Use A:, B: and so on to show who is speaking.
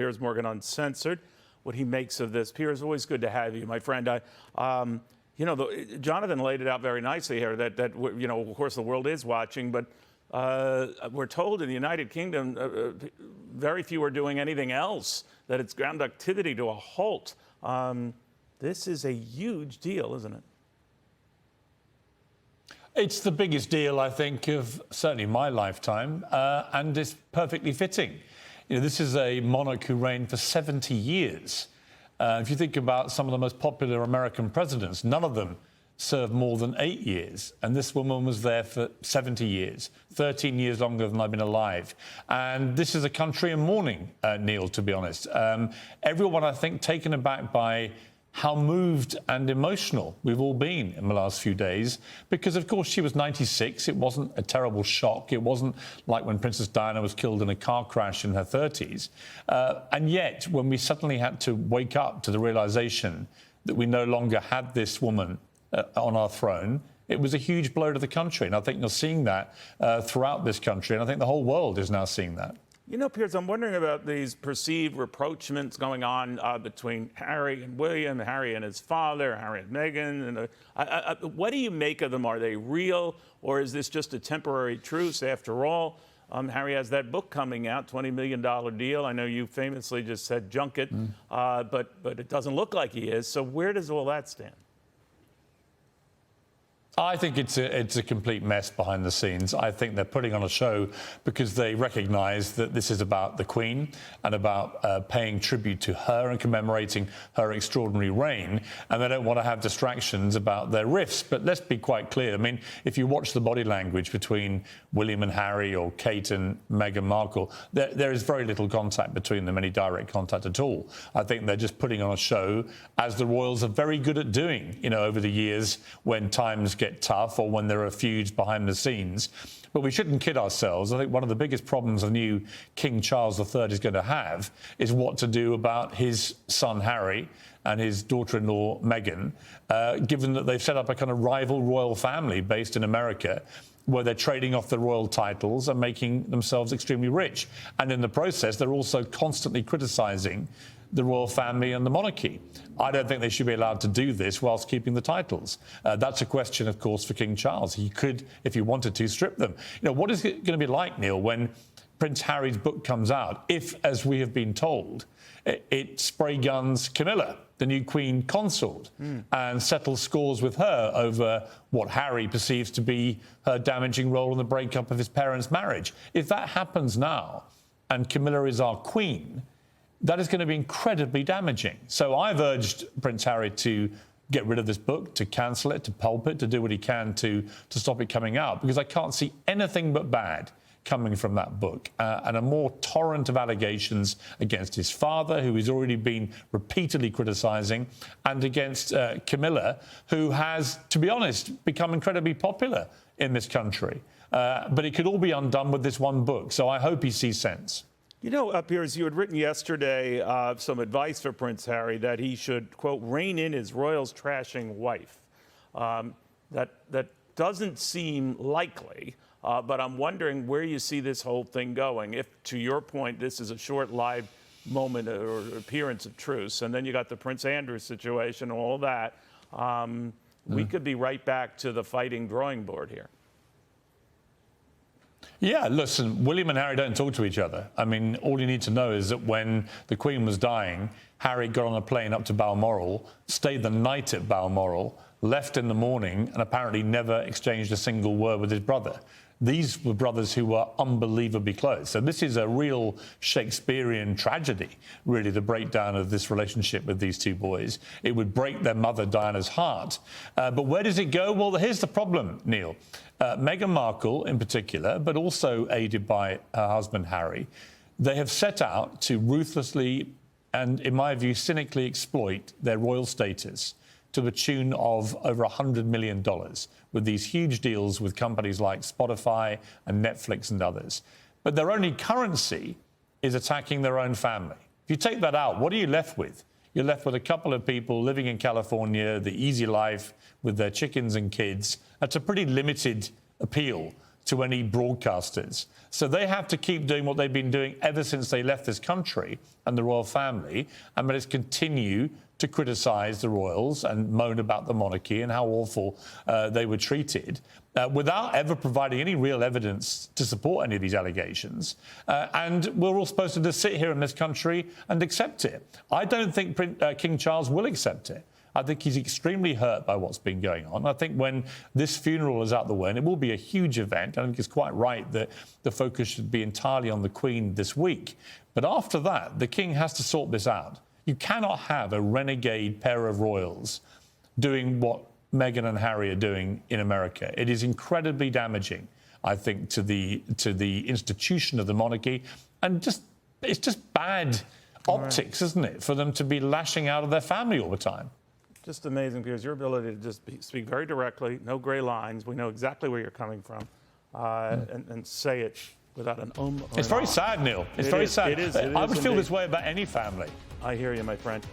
A: Piers Morgan Uncensored, what he makes of this. Piers, always good to have you, my friend. Jonathan laid it out very nicely here that of course, the world is watching, but we're told in the United Kingdom very few are doing anything else, that it's ground activity to a halt. This is a huge deal, isn't it?
B: It's the biggest deal, I think, of certainly my lifetime, and it's perfectly fitting. This is a monarch who reigned for 70 years. If you think about some of the most popular American presidents, none of them served more than 8 years. And this woman was there for 70 years, 13 years longer than I've been alive. And this is a country in mourning, Neil, to be honest. Everyone, I think, taken aback by how moved and emotional we've all been in the last few days, because, of course, she was 96. It wasn't a terrible shock. It wasn't like when Princess Diana was killed in a car crash in her 30s. And yet, when we suddenly had to wake up to the realization that we no longer had this woman on our throne, it was a huge blow to the country. And I think you're seeing that throughout this country. And I think the whole world is now seeing that.
A: You know, Piers, I'm wondering about these perceived rapprochements going on between Harry and William, Harry and his father, Harry and Meghan. And, what do you make of them? Are they real, or is this just a temporary truce? After all, Harry has that book coming out, $20 million deal. I know you famously just said junk it, but it doesn't look like he is. So where does all that stand?
B: I think it's a complete mess behind the scenes. I think they're putting on a show because they recognise that this is about the Queen and about paying tribute to her and commemorating her extraordinary reign, and they don't want to have distractions about their rifts. But let's be quite clear. I mean, if you watch the body language between William and Harry or Kate and Meghan Markle, there is very little contact between them, any direct contact at all. I think they're just putting on a show, as the royals are very good at doing, over the years when times get tough or when there are feuds behind the scenes. But we shouldn't kid ourselves. I think one of the biggest problems the new King Charles III is going to have is what to do about his son Harry and his daughter-in-law Meghan, given that they've set up a kind of rival royal family based in America, where they're trading off the royal titles and making themselves extremely rich. And in the process, they're also constantly criticising the royal family and the monarchy. I don't think they should be allowed to do this whilst keeping the titles. That's a question, of course, for King Charles. He could, if he wanted to, strip them. What is it going to be like, Neil, when Prince Harry's book comes out, if, as we have been told, it spray guns Camilla, the new Queen consort, and settles scores with her over what Harry perceives to be her damaging role in the breakup of his parents' marriage? If that happens now, and Camilla is our Queen, that is going to be incredibly damaging. So I've urged Prince Harry to get rid of this book, to cancel it, to pulp it, to do what he can to stop it coming out, because I can't see anything but bad coming from that book, and a more torrent of allegations against his father, who he's already been repeatedly criticising, and against Camilla, who has, to be honest, become incredibly popular in this country. But it could all be undone with this one book, so I hope he sees sense.
A: Piers, you had written yesterday some advice for Prince Harry that he should, quote, rein in his royals trashing wife. That doesn't seem likely, but I'm wondering where you see this whole thing going. If, to your point, this is a short-lived moment or appearance of truce, and then you got the Prince Andrew situation and all that, we could be right back to the fighting drawing board here.
B: Yeah, listen, William and Harry don't talk to each other. I mean, all you need to know is that when the Queen was dying, Harry got on a plane up to Balmoral, stayed the night at Balmoral, left in the morning, and apparently never exchanged a single word with his brother. These were brothers who were unbelievably close. So this is a real Shakespearean tragedy, really, the breakdown of this relationship with these two boys. It would break their mother, Diana's, heart. But where does it go? Well, here's the problem, Neil. Meghan Markle, in particular, but also aided by her husband, Harry, they have set out to ruthlessly and, in my view, cynically exploit their royal status to the tune of over $100 million with these huge deals with companies like Spotify and Netflix and others. But their only currency is attacking their own family. If you take that out, what are you left with? You're left with a couple of people living in California, the easy life with their chickens and kids. That's a pretty limited appeal to any broadcasters. So they have to keep doing what they've been doing ever since they left this country and the royal family, and let us continue to criticise the royals and moan about the monarchy and how awful they were treated, without ever providing any real evidence to support any of these allegations. And we're all supposed to just sit here in this country and accept it. I don't think King Charles will accept it. I think he's extremely hurt by what's been going on. I think when this funeral is out the way, and it will be a huge event, I think it's quite right that the focus should be entirely on the Queen this week. But after that, the King has to sort this out. You cannot have a renegade pair of royals doing what Meghan and Harry are doing in America. It is incredibly damaging, I think, to the institution of the monarchy, and it's just bad optics, isn't it, for them to be lashing out at their family all the time.
A: Just amazing, Piers. Your ability to just speak very directly, no gray lines. We know exactly where you're coming from, and say it without an or
B: It's very sad, Neil. It's very sad.
A: It is
B: I would feel
A: indeed.
B: this way about any family.
A: I hear you, my friend.